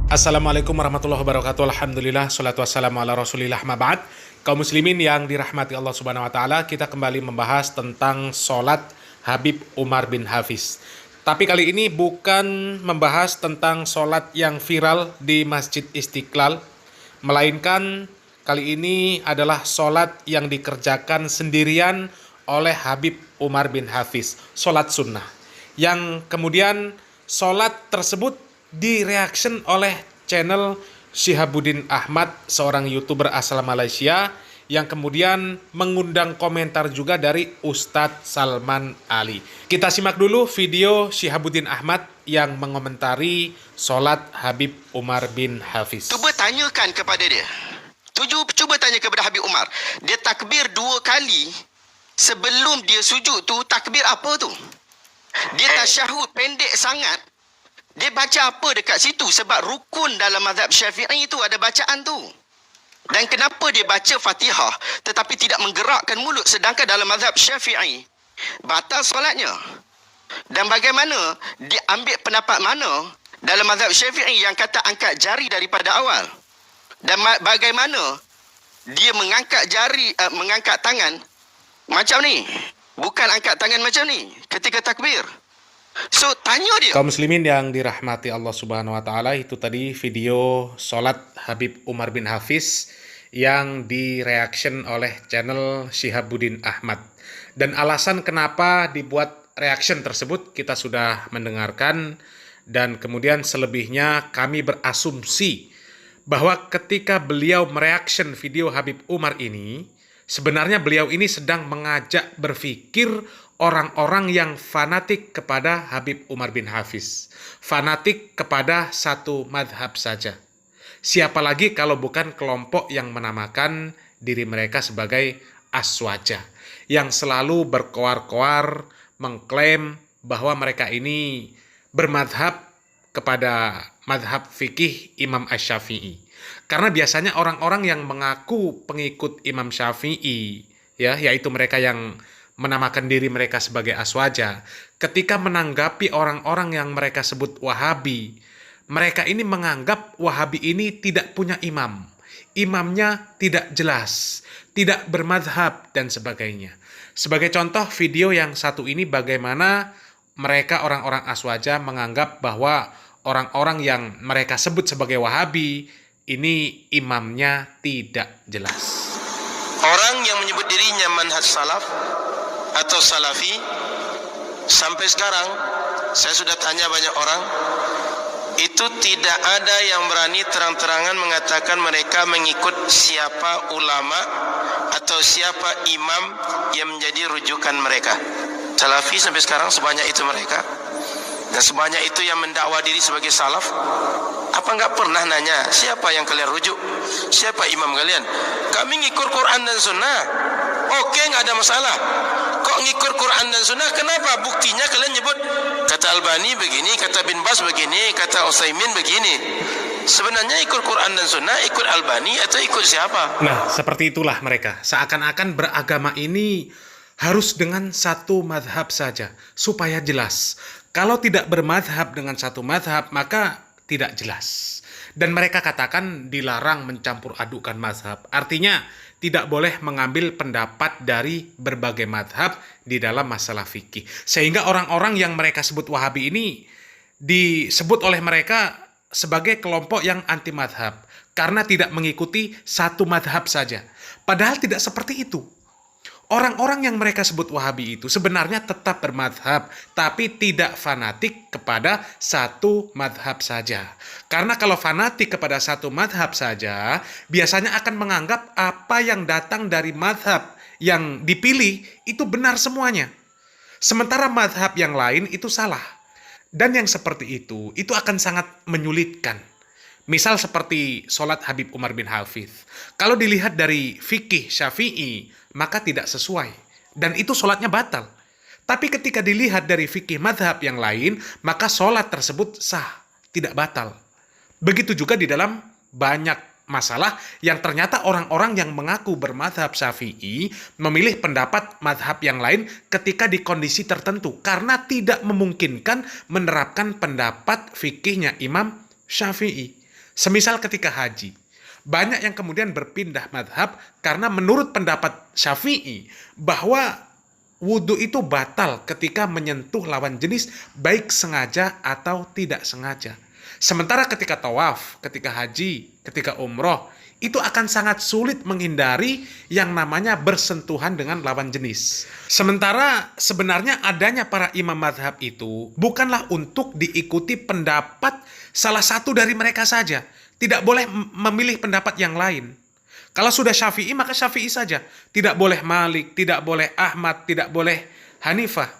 Assalamualaikum warahmatullahi wabarakatuh. Alhamdulillah, salatu wassalamu ala rasulillah ma'ba'ad. Kaum muslimin yang dirahmati Allah subhanahu wa ta'ala, kita kembali membahas tentang sholat Habib Umar bin Hafiz. Tapi kali ini bukan membahas tentang sholat yang viral di Masjid Istiqlal, melainkan kali ini adalah sholat yang dikerjakan sendirian oleh Habib Umar bin Hafiz, sholat sunnah. Yang kemudian sholat tersebut direaction oleh channel Syihabuddin Ahmad, seorang YouTuber asal Malaysia, yang kemudian mengundang komentar juga dari Ustadz Salman Ali. Kita simak dulu video Syihabuddin Ahmad yang mengomentari sholat Habib Umar bin Hafiz. Cuba tanyakan kepada dia. Cuba tanya kepada Habib Umar. Dia takbir 2 kali sebelum dia sujud tu, takbir apa tu? Dia tasyahud pendek sangat. Dia baca apa dekat situ? Sebab rukun dalam mazhab Syafi'i itu ada bacaan tu. Dan kenapa dia baca Fatihah tetapi tidak menggerakkan mulut, sedangkan dalam mazhab Syafi'i batal solatnya? Dan bagaimana dia ambil pendapat mana dalam mazhab Syafi'i yang kata angkat jari daripada awal? Dan bagaimana dia mengangkat jari, mengangkat tangan macam ni? Bukan angkat tangan macam ni ketika takbir. So, tanya dia. Kaum muslimin yang dirahmati Allah subhanahu wa ta'ala, itu tadi video sholat Habib Umar bin Hafiz yang direaction oleh channel Syihabuddin Ahmad. Dan alasan kenapa dibuat reaction tersebut kita sudah mendengarkan, dan kemudian selebihnya kami berasumsi bahwa ketika beliau mereaction video Habib Umar ini, sebenarnya beliau ini sedang mengajak berpikir orang-orang yang fanatik kepada Habib Umar bin Hafiz, fanatik kepada satu madhab saja. Siapa lagi kalau bukan kelompok yang menamakan diri mereka sebagai aswaja, yang selalu berkoar-koar mengklaim bahwa mereka ini bermadhab kepada madhab fikih Imam Asy-Syafi'i. Karena biasanya orang-orang yang mengaku pengikut Imam Syafi'i, yaitu mereka yang menamakan diri mereka sebagai aswaja, ketika menanggapi orang-orang yang mereka sebut Wahabi, mereka ini menganggap Wahabi ini tidak punya imam, imamnya tidak jelas, tidak bermadhab, dan sebagainya. Sebagai contoh video yang satu ini, bagaimana mereka orang-orang aswaja menganggap bahwa orang-orang yang mereka sebut sebagai Wahabi ini imamnya tidak jelas. Orang yang menyebut dirinya manhaj salaf atau salafi, sampai sekarang saya sudah tanya banyak orang, itu tidak ada yang berani terang-terangan mengatakan mereka mengikut siapa ulama atau siapa imam yang menjadi rujukan mereka. Salafi sampai sekarang sebanyak itu mereka, dan sebanyak itu yang mendakwa diri sebagai salaf. Apa enggak pernah nanya siapa yang kalian rujuk, siapa imam kalian? Kami ngikut Quran dan Sunnah. Oke, enggak ada masalah. Kok ngikut Quran dan Sunnah? Kenapa? Buktinya kalian nyebut kata Albani begini, kata Bin Bas begini, kata Utsaimin begini. Sebenarnya ikut Quran dan Sunnah, ikut Albani atau ikut siapa? Nah, seperti itulah mereka. Seakan-akan beragama ini harus dengan satu madhab saja, supaya jelas. Kalau tidak bermadhab dengan satu madhab, maka tidak jelas. Dan mereka katakan dilarang mencampur adukan mazhab. Artinya tidak boleh mengambil pendapat dari berbagai madhab di dalam masalah fikih. Sehingga orang-orang yang mereka sebut Wahabi ini disebut oleh mereka sebagai kelompok yang anti madhab, karena tidak mengikuti satu madhab saja. Padahal tidak seperti itu. Orang-orang yang mereka sebut Wahabi itu sebenarnya tetap bermadhab, tapi tidak fanatik kepada satu madhab saja. Karena kalau fanatik kepada satu madhab saja, biasanya akan menganggap apa yang datang dari madhab yang dipilih itu benar semuanya. Sementara madhab yang lain itu salah. Dan yang seperti itu akan sangat menyulitkan. Misal seperti sholat Habib Umar bin Hafiz. Kalau dilihat dari fikih Syafi'i, maka tidak sesuai. Dan itu sholatnya batal. Tapi ketika dilihat dari fikih madhab yang lain, maka sholat tersebut sah, tidak batal. Begitu juga di dalam banyak masalah yang ternyata orang-orang yang mengaku bermadhab Syafi'i memilih pendapat madhab yang lain ketika di kondisi tertentu, karena tidak memungkinkan menerapkan pendapat fikihnya Imam Syafi'i. Semisal ketika haji, banyak yang kemudian berpindah madhab karena menurut pendapat Syafi'i bahwa wudhu itu batal ketika menyentuh lawan jenis baik sengaja atau tidak sengaja. Sementara ketika tawaf, ketika haji, ketika umroh, itu akan sangat sulit menghindari yang namanya bersentuhan dengan lawan jenis. Sementara sebenarnya adanya para imam madhab itu bukanlah untuk diikuti pendapat salah satu dari mereka saja. Tidak boleh memilih pendapat yang lain. Kalau sudah Syafi'i, maka Syafi'i saja. Tidak boleh Malik, tidak boleh Ahmad, tidak boleh Hanifah.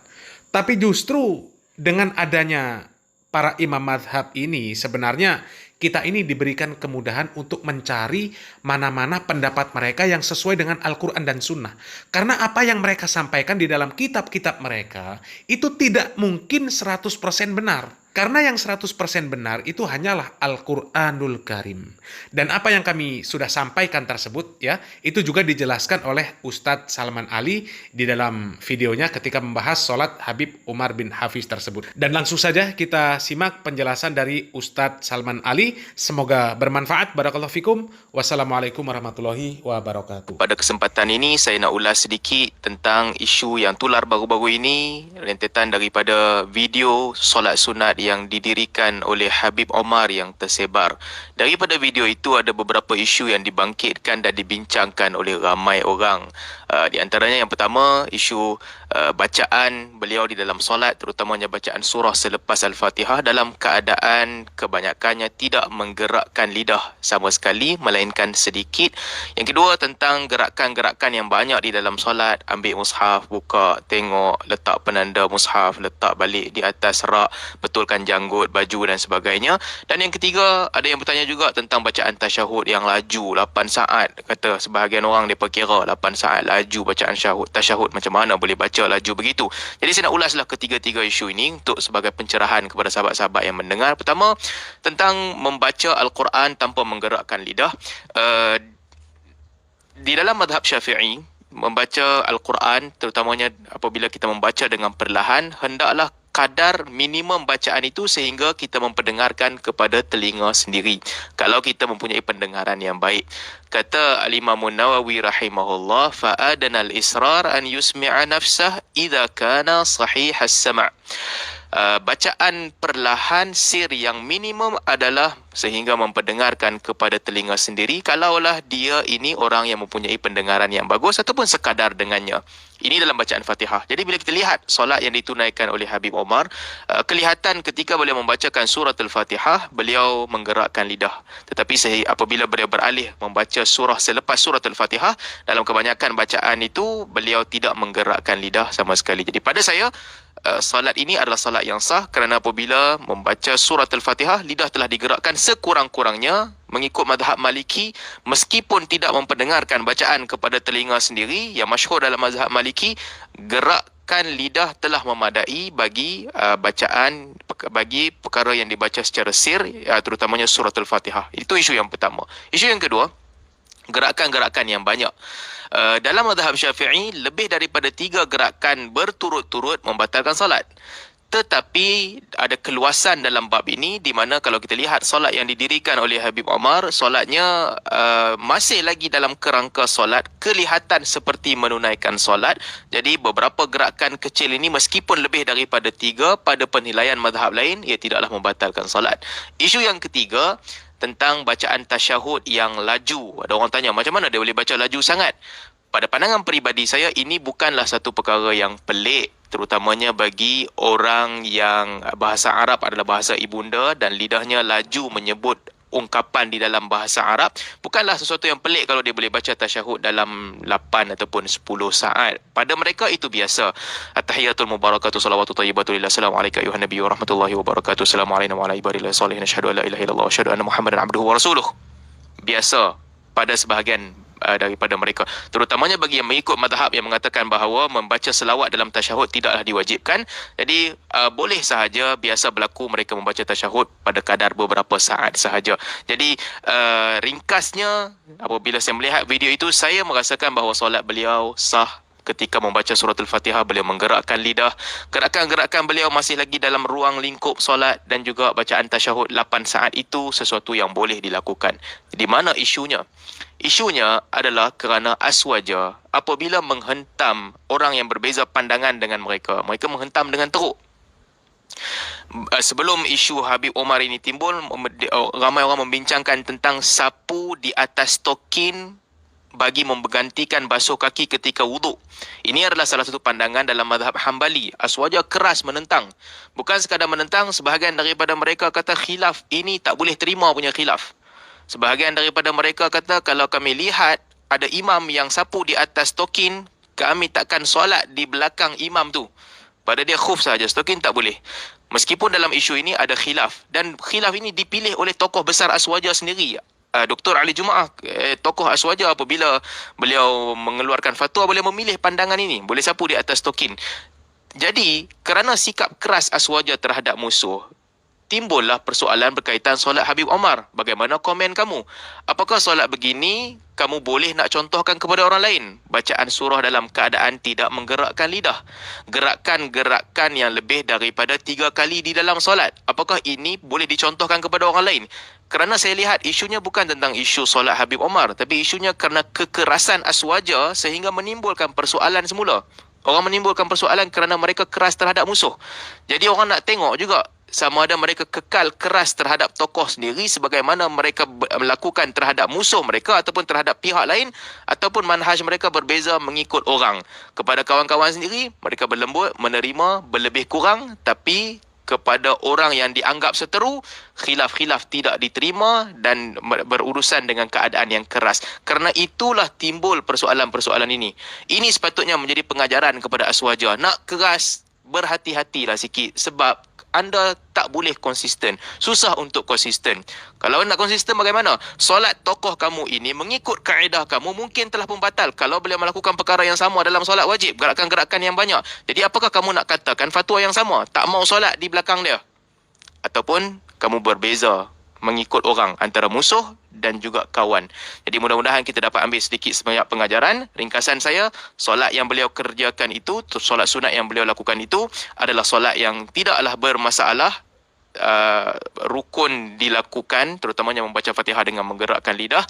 Tapi justru dengan adanya para imam madhab ini, sebenarnya kita ini diberikan kemudahan untuk mencari mana-mana pendapat mereka yang sesuai dengan Al-Quran dan Sunnah. Karena apa yang mereka sampaikan di dalam kitab-kitab mereka, itu tidak mungkin 100% benar. Karena yang 100% benar itu hanyalah Al-Quranul Karim. Dan apa yang kami sudah sampaikan tersebut, ya, itu juga dijelaskan oleh Ustadz Salman Ali di dalam videonya ketika membahas sholat Habib Umar bin Hafiz tersebut. Dan langsung saja kita simak penjelasan dari Ustadz Salman Ali. Semoga bermanfaat. Barakallahu fikum. Wassalamualaikum warahmatullahi wabarakatuh. Pada kesempatan ini saya nak ulas sedikit tentang isu yang tular baru-baru ini, rentetan daripada video solat sunat yang didirikan oleh Habib Omar yang tersebar. Daripada video itu ada beberapa isu yang dibangkitkan dan dibincangkan oleh ramai orang. Di antaranya yang pertama, isu bacaan beliau di dalam solat, terutamanya bacaan surah selepas Al-Fatihah dalam keadaan kebanyakannya tidak menggerakkan lidah sama sekali, melainkan sedikit. Yang kedua, tentang gerakan-gerakan yang banyak di dalam solat, ambil mushaf, buka, tengok, letak penanda mushaf, letak balik di atas rak, betulkan janggut, baju dan sebagainya. Dan yang ketiga, ada yang bertanya juga tentang bacaan tasyahud yang laju 8 saat. Kata sebahagian orang mereka kira 8 saat laju bacaan tasyahud, macam mana boleh baca laju begitu. Jadi saya nak ulaslah ketiga-tiga isu ini untuk sebagai pencerahan kepada sahabat-sahabat yang mendengar. Pertama, tentang membaca Al-Quran tanpa menggerakkan lidah. Di dalam madhab Syafi'i, membaca Al-Quran, terutamanya apabila kita membaca dengan perlahan, hendaklah kadar minimum bacaan itu sehingga kita memperdengarkan kepada telinga sendiri. Kalau kita mempunyai pendengaran yang baik. Kata Al-Imam Nawawi rahimahullah, fa'adana al-israr an yusmi'a nafsah idza kana sahih as-sam'. Bacaan perlahan sir yang minimum adalah sehingga memperdengarkan kepada telinga sendiri kalaulah dia ini orang yang mempunyai pendengaran yang bagus ataupun sekadar dengannya. Ini dalam bacaan Fatihah. Jadi bila kita lihat solat yang ditunaikan oleh Habib Omar, kelihatan ketika beliau membacakan surah Al-Fatihah, beliau menggerakkan lidah. Tetapi apabila beliau beralih membaca surah selepas surah Al-Fatihah, dalam kebanyakan bacaan itu beliau tidak menggerakkan lidah sama sekali. Jadi pada saya, salat ini adalah salat yang sah kerana apabila membaca surat Al-Fatihah, lidah telah digerakkan sekurang-kurangnya mengikut mazhab Maliki, meskipun tidak memperdengarkan bacaan kepada telinga sendiri. Yang masyhur dalam mazhab Maliki, gerakkan lidah telah memadai bagi bacaan, bagi perkara yang dibaca secara sir, terutamanya surat Al-Fatihah. Itu isu yang pertama. Isu yang kedua, gerakan-gerakan yang banyak. Dalam mazhab Syafi'i, lebih daripada 3 gerakan berturut-turut membatalkan solat. Tetapi ada keluasan dalam bab ini, di mana kalau kita lihat solat yang didirikan oleh Habib Omar, solatnya masih lagi dalam kerangka solat, kelihatan seperti menunaikan solat. Jadi beberapa gerakan kecil ini meskipun lebih daripada 3, pada penilaian mazhab lain, ia tidaklah membatalkan solat. Isu yang ketiga, tentang bacaan tasyahud yang laju. Ada orang tanya, macam mana dia boleh baca laju sangat? Pada pandangan peribadi saya, ini bukanlah satu perkara yang pelik, terutamanya bagi orang yang bahasa Arab adalah bahasa ibunda dan lidahnya laju menyebut ungkapan di dalam bahasa Arab. Bukanlah sesuatu yang pelik kalau dia boleh baca tasyahud dalam 8 ataupun 10 saat. Pada mereka itu biasa. At-tahiyatul mubarakatuh salawatu thayyibatu lillahi assalamualaikum ayuhan nabiyyu warahmatullahi wabarakatuh. Assalamualaikum wa ala ibadillahi salihin asyhadu an la ilaha illallah wa asyhadu anna muhammadan abduhu wa rasuluh. Biasa pada sebahagian daripada mereka, terutamanya bagi yang mengikut mazhab yang mengatakan bahawa membaca selawat dalam tasyahud tidaklah diwajibkan. Jadi boleh sahaja, biasa berlaku mereka membaca tasyahud pada kadar beberapa saat sahaja. Jadi ringkasnya, apabila saya melihat video itu, saya merasakan bahawa solat beliau sah ketika membaca surah Al-Fatihah beliau menggerakkan lidah. Gerakan-gerakan beliau masih lagi dalam ruang lingkup solat, dan juga bacaan tasyahud 8 saat itu sesuatu yang boleh dilakukan. Jadi mana isunya? Isunya adalah kerana aswaja apabila menghentam orang yang berbeza pandangan dengan mereka, mereka menghentam dengan teruk. Sebelum isu Habib Omar ini timbul, ramai orang membincangkan tentang sapu di atas tokin bagi menggantikan basuh kaki ketika wuduk. Ini adalah salah satu pandangan dalam mazhab Hambali. Aswaja keras menentang. Bukan sekadar menentang, sebahagian daripada mereka kata khilaf ini tak boleh terima punya khilaf. Sebahagian daripada mereka kata kalau kami lihat ada imam yang sapu di atas tokin, kami takkan solat di belakang imam tu. Pada dia khuf saja, stokin tak boleh. Meskipun dalam isu ini ada khilaf, dan khilaf ini dipilih oleh tokoh besar Aswaja sendiri. Dr. Ali Jumaah, tokoh Aswaja, apabila beliau mengeluarkan fatwa, boleh memilih pandangan ini, boleh sapu di atas tokin. Jadi, kerana sikap keras Aswaja terhadap musuh, timbullah persoalan berkaitan solat Habib Omar. Bagaimana komen kamu? Apakah solat begini kamu boleh nak contohkan kepada orang lain? Bacaan surah dalam keadaan tidak menggerakkan lidah. Gerakan-gerakan yang lebih daripada 3 kali di dalam solat. Apakah ini boleh dicontohkan kepada orang lain? Kerana saya lihat isunya bukan tentang isu solat Habib Omar, tapi isunya kerana kekerasan Aswaja sehingga menimbulkan persoalan semula. Orang menimbulkan persoalan kerana mereka keras terhadap musuh. Jadi orang nak tengok juga sama ada mereka kekal keras terhadap tokoh sendiri sebagaimana mereka melakukan terhadap musuh mereka ataupun terhadap pihak lain, ataupun manhaj mereka berbeza mengikut orang. Kepada kawan-kawan sendiri, mereka berlembut, menerima berlebih kurang, tapi kepada orang yang dianggap seteru, khilaf-khilaf tidak diterima dan berurusan dengan keadaan yang keras. Kerana itulah timbul persoalan-persoalan ini. Ini sepatutnya menjadi pengajaran kepada Aswaja. Nak keras, berhati-hatilah sikit sebab anda tak boleh konsisten. Susah untuk konsisten. Kalau nak konsisten bagaimana? Solat tokoh kamu ini mengikut kaedah kamu mungkin telah pun batal kalau beliau melakukan perkara yang sama dalam solat wajib, gerakan-gerakan yang banyak. Jadi apakah kamu nak katakan fatwa yang sama? Tak mau solat di belakang dia? Ataupun kamu berbeza mengikut orang antara musuh dan juga kawan. Jadi mudah-mudahan kita dapat ambil sedikit sebanyak pengajaran. Ringkasan saya, solat yang beliau kerjakan itu, solat sunat yang beliau lakukan itu adalah solat yang tidaklah bermasalah. Rukun dilakukan, terutamanya membaca Fatihah dengan menggerakkan lidah.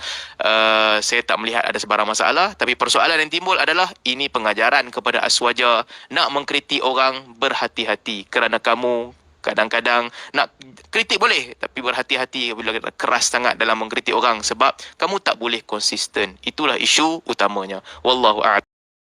Saya tak melihat ada sebarang masalah. Tapi persoalan yang timbul adalah ini pengajaran kepada Aswaja, nak mengkritik orang berhati-hati kerana kamu kadang-kadang nak kritik boleh, tapi berhati-hati bila keras sangat dalam mengkritik orang sebab kamu tak boleh konsisten. Itulah isu utamanya. Wallahu a'lam.